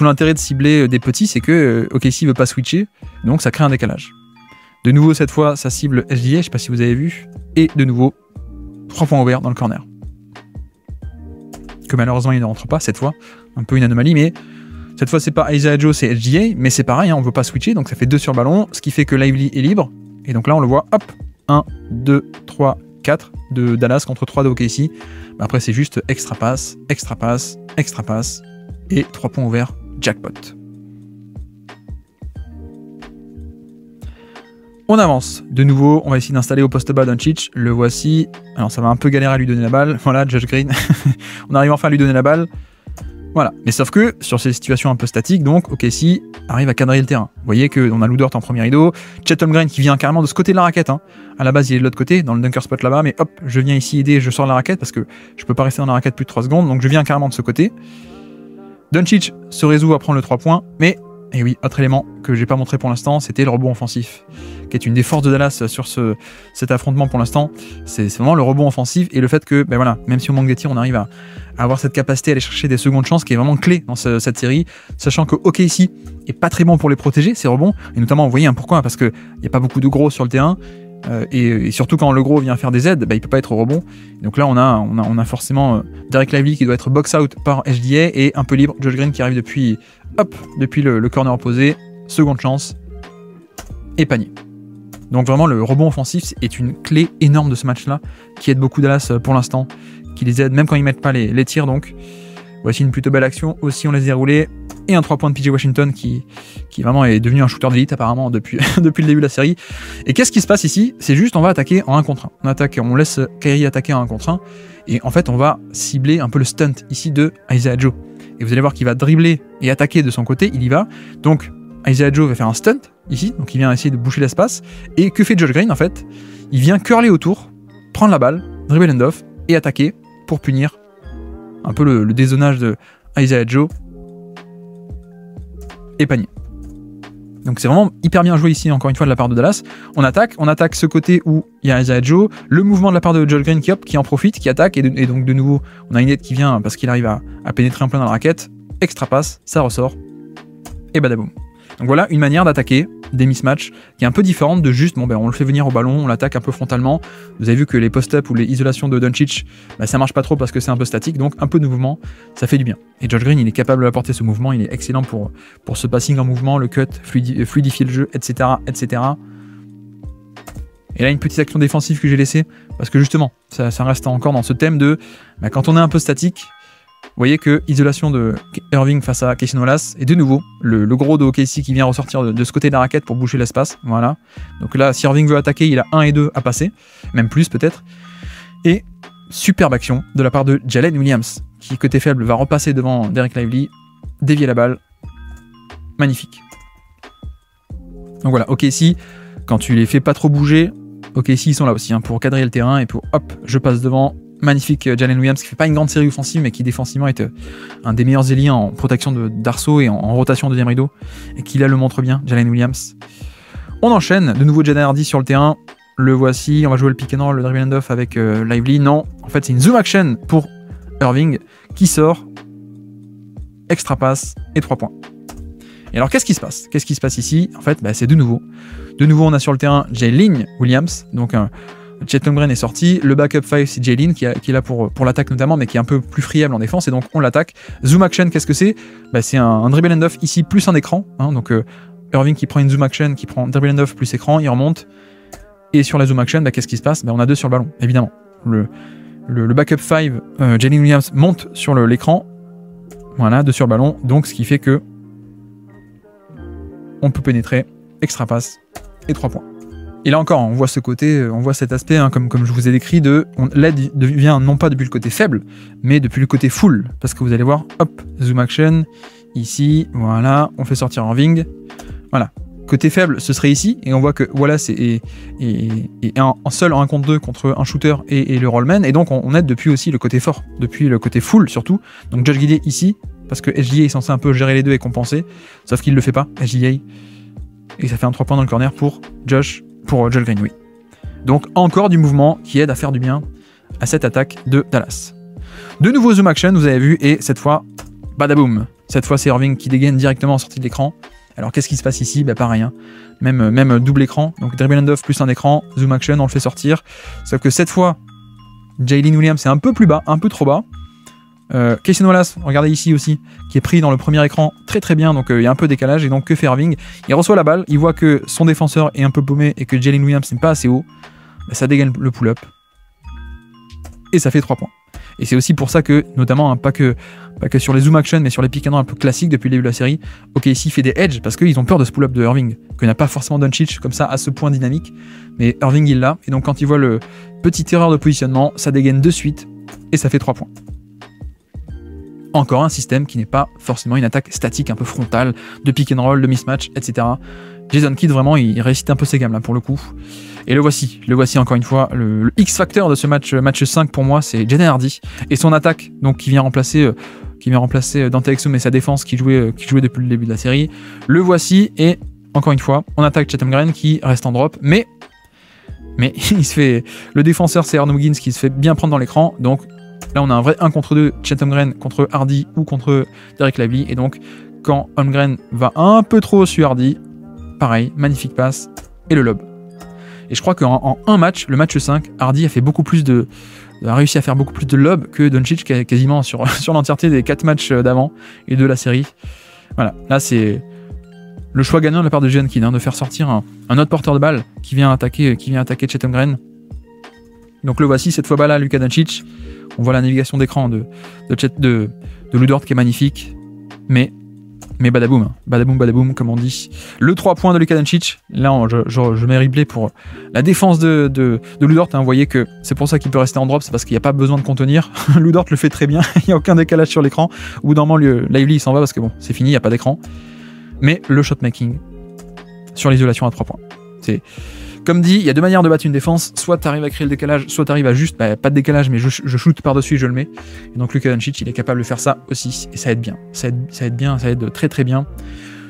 l'intérêt de cibler des petits, c'est que OKC veut pas switcher, donc ça crée un décalage. De nouveau cette fois ça cible SGA, je sais pas si vous avez vu, et de nouveau 3 points ouverts dans le corner. Que malheureusement il ne rentre pas cette fois, un peu une anomalie, mais... Cette fois, c'est pas Isaiah Joe, c'est SGA, mais c'est pareil, hein, on veut pas switcher, donc ça fait 2 sur ballon, ce qui fait que Lively est libre. Et donc là, on le voit, hop, 1, 2, 3, 4 de Dallas contre 3 de OKC. Après, c'est juste extra passe, extra passe, extra passe, et 3 points ouverts, jackpot. On avance. De nouveau, on va essayer d'installer au poste bas Doncic. Le voici. Alors, ça va un peu galérer à lui donner la balle. Voilà, Josh Green. On arrive enfin à lui donner la balle. Voilà, mais sauf que sur ces situations un peu statiques, donc OKC arrive à cadrer le terrain. Vous voyez qu'on a Lou Dort en premier rideau, Chet Holmgren qui vient carrément de ce côté de la raquette. Hein. À la base, il est de l'autre côté, dans le dunker spot là-bas, mais hop, je viens ici aider, je sors la raquette parce que je peux pas rester dans la raquette plus de 3 secondes, donc je viens carrément de ce côté. Doncic se résout à prendre le 3 points, mais, et oui, autre élément que j'ai pas montré pour l'instant, c'était le rebond offensif, qui est une des forces de Dallas sur cet affrontement pour l'instant. C'est vraiment le rebond offensif et le fait que, voilà, même si on manque des tirs, on arrive à avoir cette capacité à aller chercher des secondes chances qui est vraiment clé dans cette série, sachant que OKC est pas très bon pour les protéger, ces rebonds, et notamment, vous voyez, pourquoi? Parce qu'il n'y a pas beaucoup de gros sur le terrain, et surtout quand le gros vient faire des aides, il peut pas être au rebond. Donc là, on a forcément Derek Lively qui doit être box out par SGA et un peu libre, Josh Green qui arrive depuis le corner opposé, seconde chance, et panier. Donc vraiment, le rebond offensif est une clé énorme de ce match-là, qui aide beaucoup Dallas pour l'instant, qui les aide même quand ils mettent pas les tirs. Donc voici une plutôt belle action, aussi on laisse dérouler, et un 3 points de PJ Washington qui vraiment est devenu un shooter d'élite apparemment depuis le début de la série. Et qu'est-ce qui se passe ici? C'est juste on va attaquer en 1 contre 1. On laisse Kyrie attaquer en 1 contre 1, et en fait on va cibler un peu le stunt ici de Isaiah Joe. Et vous allez voir qu'il va dribbler et attaquer de son côté, il y va. Donc Isaiah Joe va faire un stunt ici, donc il vient essayer de boucher l'espace. Et que fait Josh Green en fait? Il vient curler autour, prendre la balle, dribble end-off et attaquer pour punir un peu le dézonage de Isaiah Joe et panier. Donc c'est vraiment hyper bien joué ici, encore une fois, de la part de Dallas. On attaque ce côté où il y a Isaiah Joe, le mouvement de la part de Josh Green qui en profite, qui attaque, et donc de nouveau, on a une aide qui vient parce qu'il arrive à pénétrer un peu dans la raquette, extra passe, ça ressort, et badaboum. Donc voilà une manière d'attaquer des mismatchs qui est un peu différente de juste, on le fait venir au ballon, on l'attaque un peu frontalement. Vous avez vu que les post-up ou les isolations de Doncic, ça marche pas trop parce que c'est un peu statique, donc un peu de mouvement, ça fait du bien. Et Josh Green, il est capable d'apporter ce mouvement, il est excellent pour ce passing en mouvement, le cut, fluidifier le jeu, etc., etc. Et là, une petite action défensive que j'ai laissée, parce que justement, ça reste encore dans ce thème de, quand on est un peu statique, voyez que isolation de Irving face à Cason Wallace, et de nouveau, le gros de OKC qui vient ressortir de ce côté de la raquette pour boucher l'espace, voilà. Donc là, si Irving veut attaquer, il a 1 et 2 à passer, même plus peut-être. Et superbe action de la part de Jalen Williams, qui côté faible va repasser devant Dereck Lively, dévier la balle, magnifique. Donc voilà, OKC, quand tu les fais pas trop bouger, OKC ils sont là aussi, hein, pour cadrer le terrain, et pour hop, je passe devant. Magnifique Jalen Williams qui fait pas une grande série offensive mais qui défensivement est un des meilleurs ailiers en protection d'arceau et en rotation deuxième rideau et qui là le montre bien, Jalen Williams. On enchaîne, de nouveau Jaden Hardy sur le terrain, le voici, on va jouer le pick and roll, le dribble and off avec Lively, non, en fait c'est une zoom action pour Irving qui sort, extra passe et 3 points. Et alors qu'est-ce qui se passe? Qu'est-ce qui se passe ici? En fait c'est de nouveau on a sur le terrain Jalen Williams, donc Chet Holmgren est sorti, le backup 5 c'est Jalen qui est là pour l'attaque notamment, mais qui est un peu plus friable en défense, et donc on l'attaque. Zoom action, qu'est-ce que c'est? C'est un dribble and off ici plus un écran, hein, donc Irving qui prend une zoom action, qui prend dribble and off plus écran, il remonte, et sur la zoom action, qu'est-ce qui se passe? On a 2 sur le ballon, évidemment. Le backup 5, Jalen Williams monte sur l'écran, voilà, 2 sur le ballon, donc ce qui fait que on peut pénétrer, extra passe, et 3 points. Et là encore, on voit ce côté, on voit cet aspect, hein, comme je vous ai décrit, l'aide vient non pas depuis le côté faible, mais depuis le côté full. Parce que vous allez voir, hop, zoom action, ici, voilà, on fait sortir Irving, voilà. Côté faible, ce serait ici, et on voit que Wallace est en seul en 1 contre 2 contre un shooter et le rollman, et donc on aide depuis aussi le côté fort, depuis le côté full surtout. Donc Josh Giddey ici, parce que SGA est censé un peu gérer les deux et compenser, sauf qu'il le fait pas, SGA, et ça fait un 3 points dans le corner pour Josh Green, oui. Donc encore du mouvement qui aide à faire du bien à cette attaque de Dallas. De nouveau zoom action, vous avez vu, et cette fois, badaboum. Cette fois c'est Irving qui dégaine directement en sortie de l'écran. Alors qu'est-ce qui se passe ici? Pareil, hein. Même double écran, donc dribble and off plus un écran, zoom action, on le fait sortir. Sauf que cette fois, Jalen Williams est un peu plus bas, un peu trop bas. Cason Wallace, regardez ici aussi, qui est pris dans le premier écran très très bien, donc il y a un peu de décalage, et donc que fait Irving? Il reçoit la balle, il voit que son défenseur est un peu paumé et que Jalen Williams n'est pas assez haut, ça dégaine le pull-up, et ça fait 3 points. Et c'est aussi pour ça que, notamment, hein, pas que sur les zoom action, mais sur les pick and roll un peu classiques depuis le début de la série, OKC fait des edges, parce qu'ils ont peur de ce pull-up de Irving, qu'il n'a pas forcément Doncic comme ça à ce point dynamique, mais Irving il l'a, et donc quand il voit le petite erreur de positionnement, ça dégaine de suite, et ça fait 3 points. Encore un système qui n'est pas forcément une attaque statique, un peu frontale, de pick and roll, de mismatch, etc. Jason Kidd, vraiment, il récite un peu ses gammes là pour le coup. Et le voici encore une fois, le X-factor de ce match 5 pour moi, c'est Jaden Hardy. Et son attaque, donc qui vient remplacer Dante Exum et sa défense qui jouait depuis le début de la série. Le voici, et encore une fois, on attaque Chet Holmgren qui reste en drop, mais il se fait. Le défenseur, c'est Aaron Wiggins qui se fait bien prendre dans l'écran, donc. Là, on a un vrai 1 contre 2, Chet Holmgren contre Hardy ou contre Dereck Lively. Et donc, quand Holmgren va un peu trop sur Hardy, pareil, magnifique passe et le lob. Et je crois qu'en un match, le match 5, Hardy a réussi à faire beaucoup plus de lob que Doncic quasiment sur l'entièreté des 4 matchs d'avant et de la série. Voilà, là c'est le choix gagnant de la part de Jason Kidd, hein, de faire sortir un autre porteur de balle qui vient attaquer Chet Holmgren. Donc le voici, cette fois là, Luka Doncic. On voit la navigation d'écran de Lu Dort qui est magnifique, mais badaboum, hein. Badaboum, comme on dit. Le 3 points de Luka Doncic, là je mets replay pour la défense de Lu Dort, hein. Vous voyez que c'est pour ça qu'il peut rester en drop, c'est parce qu'il n'y a pas besoin de contenir. Lu Dort le fait très bien, il n'y a aucun décalage sur l'écran. Au bout d'un moment, Lively il s'en va parce que bon, c'est fini, il n'y a pas d'écran. Mais le shot making sur l'isolation à 3 points, c'est... Comme dit, il y a 2 manières de battre une défense, soit tu arrives à créer le décalage, soit tu arrives à juste, pas de décalage, mais je shoot par-dessus et je le mets. Et donc Luka Doncic, il est capable de faire ça aussi, et ça aide bien. Ça aide très très bien.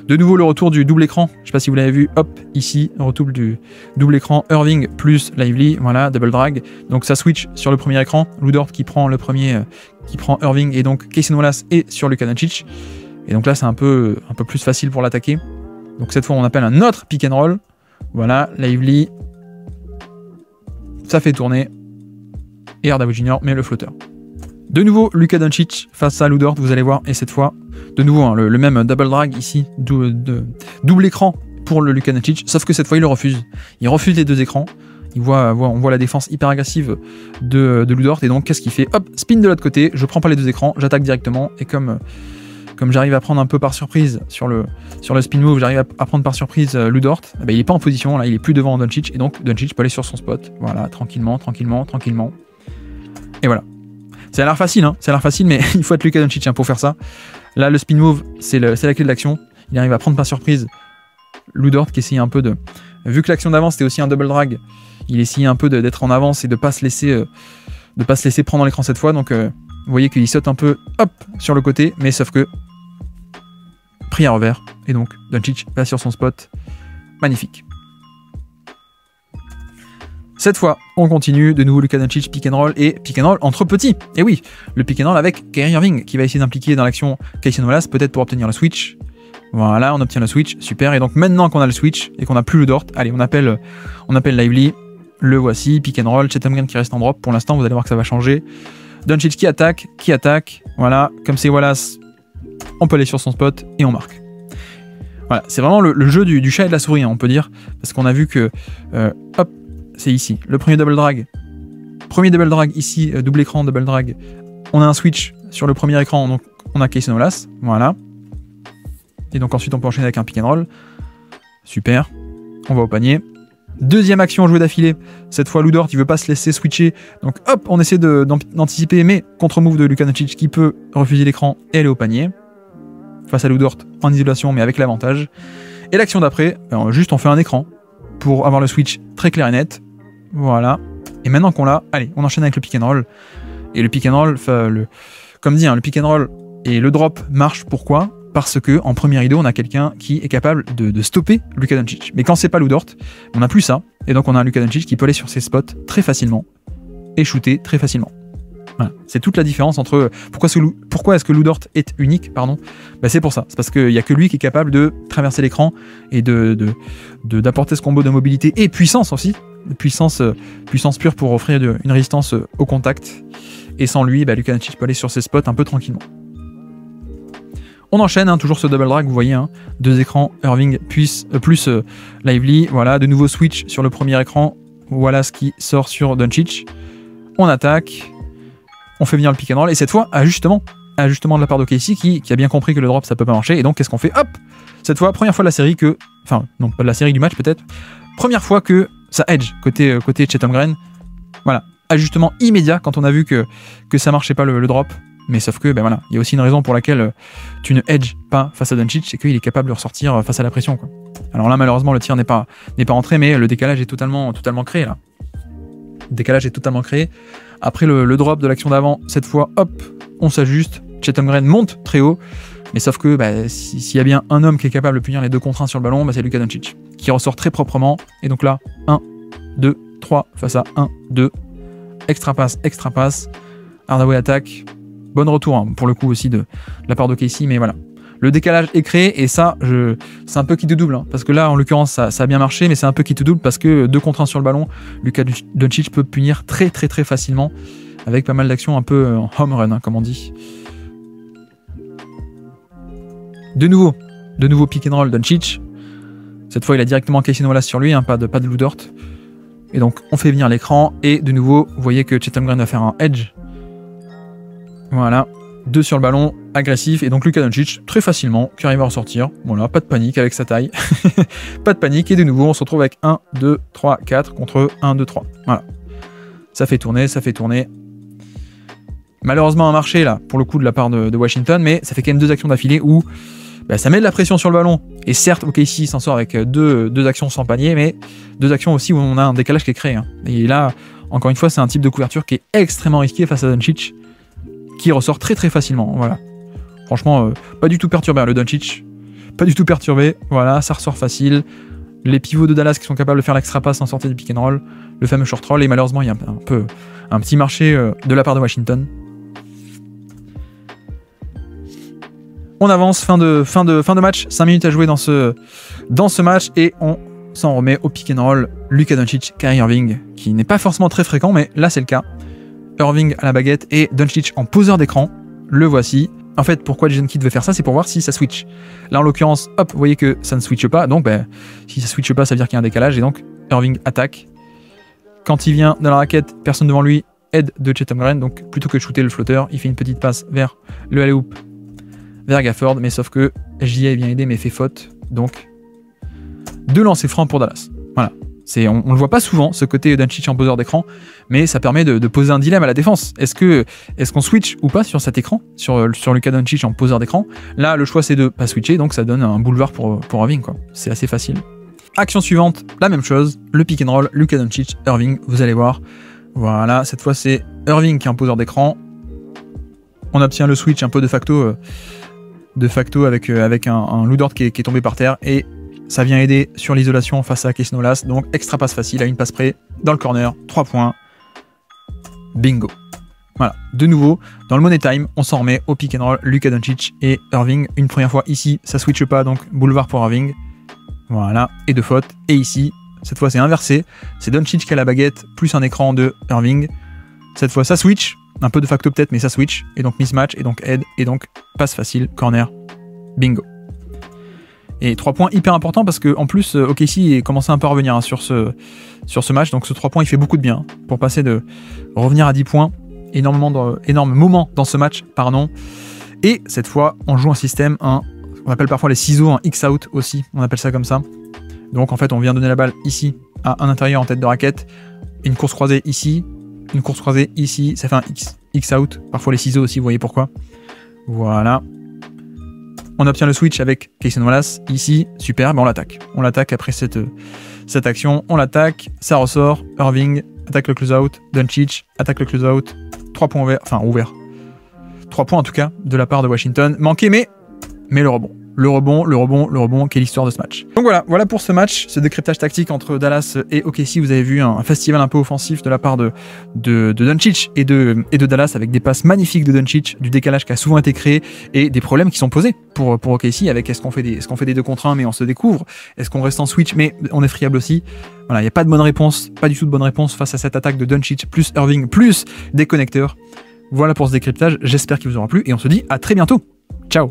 De nouveau le retour du double écran, je sais pas si vous l'avez vu, hop, ici, retour du double écran, Irving plus Lively, voilà, double drag. Donc ça switch sur le premier écran, Lu Dort qui prend le premier, qui prend Irving, et donc Cason Wallace est sur Luka Doncic. Et donc là c'est un peu plus facile pour l'attaquer. Donc cette fois on appelle un autre pick and roll. Voilà, Lively, ça fait tourner, et Hardaway Jr. met le flotteur. De nouveau, Luka Doncic face à Lu Dort, vous allez voir, et cette fois, de nouveau, hein, le même double drag ici, double écran pour le Luka Doncic, sauf que cette fois il le refuse. Il refuse les 2 écrans, On voit la défense hyper agressive de Lou Dort, et donc qu'est-ce qu'il fait? Hop, spin de l'autre côté, je prends pas les deux écrans, j'attaque directement, et comme j'arrive à prendre un peu par surprise sur le spin move, j'arrive à prendre par surprise Lou Dort, il est pas en position, là il est plus devant Doncic, et donc Doncic peut aller sur son spot, voilà, tranquillement. Et voilà. Ça a l'air facile, hein, mais il faut être Luka Doncic pour faire ça. Là, le spin move, c'est la clé de l'action. Il arrive à prendre par surprise Lou Dort qui essayait un peu de... Vu que l'action d'avant, c'était aussi un double drag, il essayait un peu d'être en avance et de pas se laisser prendre dans l'écran cette fois. Donc, vous voyez qu'il saute un peu, hop, sur le côté, mais sauf que... Pris à revers. Et donc, Doncic va sur son spot. Magnifique. Cette fois, on continue, de nouveau Luka Doncic, pick and roll entre petits. Et oui, le pick and roll avec Kyrie Irving qui va essayer d'impliquer dans l'action Cason Wallace, peut-être pour obtenir le switch. Voilà, on obtient le switch, super. Et donc maintenant qu'on a le switch et qu'on n'a plus le Dort, allez, on appelle Lively, le voici, pick and roll, Chet Holmgren qui reste en drop. Pour l'instant, vous allez voir que ça va changer. Doncic qui attaque, voilà, comme c'est Wallace, on peut aller sur son spot et on marque. Voilà, c'est vraiment le jeu du chat et de la souris, hein, on peut dire, parce qu'on a vu que, hop, c'est ici, le premier double drag ici, double écran, double drag, on a un switch sur le premier écran, donc on a Cason Wallace, voilà, et donc ensuite on peut enchaîner avec un pick and roll, super, on va au panier, deuxième action jouée d'affilée, cette fois Lou Dort il veut pas se laisser switcher, donc hop, on essaie d'anticiper, mais contre-move de Luka Doncic qui peut refuser l'écran et aller au panier, face à Lou Dort en isolation mais avec l'avantage, et l'action d'après, juste on fait un écran, pour avoir le switch très clair et net. Voilà. Et maintenant qu'on l'a, allez, on enchaîne avec le pick and roll. Et le pick and roll, comme dit, hein, le pick and roll et le drop marchent. Pourquoi? Parce que en première idée, on a quelqu'un qui est capable de stopper Luka Doncic. Mais quand c'est pas Lou Dort, on n'a plus ça. Et donc on a un Luka Doncic qui peut aller sur ses spots très facilement et shooter très facilement. Voilà. C'est toute la différence entre pourquoi est-ce que Lou Dort est unique, pardon. C'est pour ça. C'est parce qu'il n'y a que lui qui est capable de traverser l'écran et d'apporter ce combo de mobilité et puissance aussi. Puissance pure pour offrir une résistance au contact. Et sans lui, Luka Doncic peut aller sur ses spots un peu tranquillement. On enchaîne, hein, toujours ce double drag, vous voyez, hein, deux écrans, Irving plus Lively. Voilà, de nouveau switch sur le premier écran. Wallace qui sort sur Doncic. On attaque. On fait venir le pick and roll. Et cette fois, ajustement de la part d'OKC qui a bien compris que le drop ça peut pas marcher. Et donc, qu'est-ce qu'on fait? Hop! Cette fois, première fois de la série que. Enfin, non, pas de la série, du match peut-être. Première fois que ça edge côté Chet Holmgren. Voilà. Ajustement immédiat quand on a vu que ça marchait pas le drop. Mais sauf que, voilà, il y a aussi une raison pour laquelle tu ne edge pas face à Doncic, c'est qu'il est capable de ressortir face à la pression, quoi. Alors là, malheureusement, le tir n'est pas entré, mais le décalage est totalement créé, là. Le décalage est totalement créé. Après le drop de l'action d'avant, cette fois, hop, on s'ajuste. Chet Holmgren monte très haut. Mais sauf que s'il y a bien un homme qui est capable de punir les deux contre 1 sur le ballon, c'est Luka Doncic, qui ressort très proprement. Et donc là, 1, 2, 3 face à 1, 2. Extra passe. Hardaway attaque. Bon retour, hein, pour le coup aussi de la part de Casey, mais voilà. Le décalage est créé et ça, c'est un peu qui te double, hein, parce que là, en l'occurrence, ça a bien marché, mais c'est un peu qui te double parce que 2 contre 1 sur le ballon, Luka Doncic peut punir très facilement avec pas mal d'actions un peu en home run, hein, comme on dit. De nouveau pick and roll Doncic. Cette fois, il a directement Cason Wallace sur lui, hein, pas de Lou Dort. Et donc, on fait venir l'écran et de nouveau, vous voyez que Chet Holmgren va faire un edge. Voilà, 2 sur le ballon, agressif, et donc Luka Doncic, très facilement, qui arrive à ressortir. Voilà, pas de panique avec sa taille. Pas de panique, et de nouveau, on se retrouve avec 1, 2, 3, 4 contre 1, 2, 3. Voilà. Ça fait tourner. Malheureusement, un marché, là, pour le coup, de la part de Washington, mais ça fait quand même 2 actions d'affilée où ça met de la pression sur le ballon. Et certes, OKC s'en sort avec 2 actions sans panier, mais 2 actions aussi où on a un décalage qui est créé. Hein. Et là, encore une fois, c'est un type de couverture qui est extrêmement risqué face à Doncic, qui ressort très facilement, voilà. Franchement, pas du tout perturbé, hein, le Doncic. Pas du tout perturbé, voilà, ça ressort facile. Les pivots de Dallas qui sont capables de faire l'extra pass en sortie du pick and roll, le fameux short roll, et malheureusement, il y a un petit marché de la part de Washington. On avance, fin de match, 5 minutes à jouer dans ce match, et on s'en remet au pick and roll. Luka Doncic, Kyrie Irving, qui n'est pas forcément très fréquent, mais là c'est le cas. Irving à la baguette et Doncic en poseur d'écran, le voici. En fait, pourquoi Jason Kidd veut faire ça, c'est pour voir si ça switch. Là, en l'occurrence, hop, vous voyez que ça ne switche pas, donc si ça switche pas, ça veut dire qu'il y a un décalage, et donc Irving attaque. Quand il vient dans la raquette, personne devant lui, aide de Chet Holmgren, donc plutôt que de shooter le flotteur, il fait une petite passe vers le alley-oop, vers Gafford, mais sauf que SGA vient aider mais fait faute, donc 2 lancers francs pour Dallas. Voilà. On le voit pas souvent, ce côté Doncic en poseur d'écran, mais ça permet de poser un dilemme à la défense. Est-ce qu'on switch ou pas sur cet écran, sur Luka Doncic en poseur d'écran? Là, le choix c'est de pas switcher, donc ça donne un boulevard pour Irving, quoi. C'est assez facile. Action suivante, la même chose, le pick and roll, Luka Doncic, Irving, vous allez voir. Voilà, cette fois c'est Irving qui est en poseur d'écran. On obtient le switch un peu de facto avec un Lou Dort qui est tombé par terre, et ça vient aider sur l'isolation face à Cason Wallace. Donc extra passe facile à une passe près dans le corner, 3 points. Bingo. Voilà, de nouveau, dans le money time, on s'en remet au pick and roll, Luka Doncic et Irving. Une première fois ici, ça switche pas, donc boulevard pour Irving. Voilà, et 2 fautes. Et ici, cette fois c'est inversé, c'est Doncic qui a la baguette, plus un écran de Irving. Cette fois ça switch, un peu de facto peut-être, mais ça switch, et donc mismatch, et donc aide, et donc passe facile, corner, bingo. Et 3 points hyper importants parce que en plus OKC est commencé un peu à revenir hein, sur ce match, donc ce 3 points il fait beaucoup de bien pour passer de revenir à 10 points, énorme moment dans ce match, pardon. Et cette fois on joue un système, on appelle parfois les ciseaux, un X-out aussi, on appelle ça comme ça. Donc en fait on vient donner la balle ici à un intérieur en tête de raquette, une course croisée ici, une course croisée ici, ça fait un X-out, parfois les ciseaux aussi, vous voyez pourquoi. Voilà. On obtient le switch avec Cason Wallace, ici, super, ben on l'attaque. On l'attaque après cette action, on l'attaque, ça ressort, Irving attaque le close-out, Doncic attaque le close-out, 3 points ouverts, enfin ouverts. 3 points en tout cas, de la part de Washington. Manqué, mais le rebond. Le rebond, quelle histoire de ce match. Donc voilà pour ce match, ce décryptage tactique entre Dallas et OKC. Vous avez vu un festival un peu offensif de la part de Doncic et de Dallas, avec des passes magnifiques de Doncic, du décalage qui a souvent été créé et des problèmes qui sont posés pour OKC avec est-ce qu'on fait des 2 contre 1 mais on se découvre, est-ce qu'on reste en switch mais on est friable aussi. Voilà, il n'y a pas de bonne réponse, pas du tout de bonne réponse face à cette attaque de Doncic plus Irving plus des connecteurs. Voilà pour ce décryptage, j'espère qu'il vous aura plu et on se dit à très bientôt. Ciao.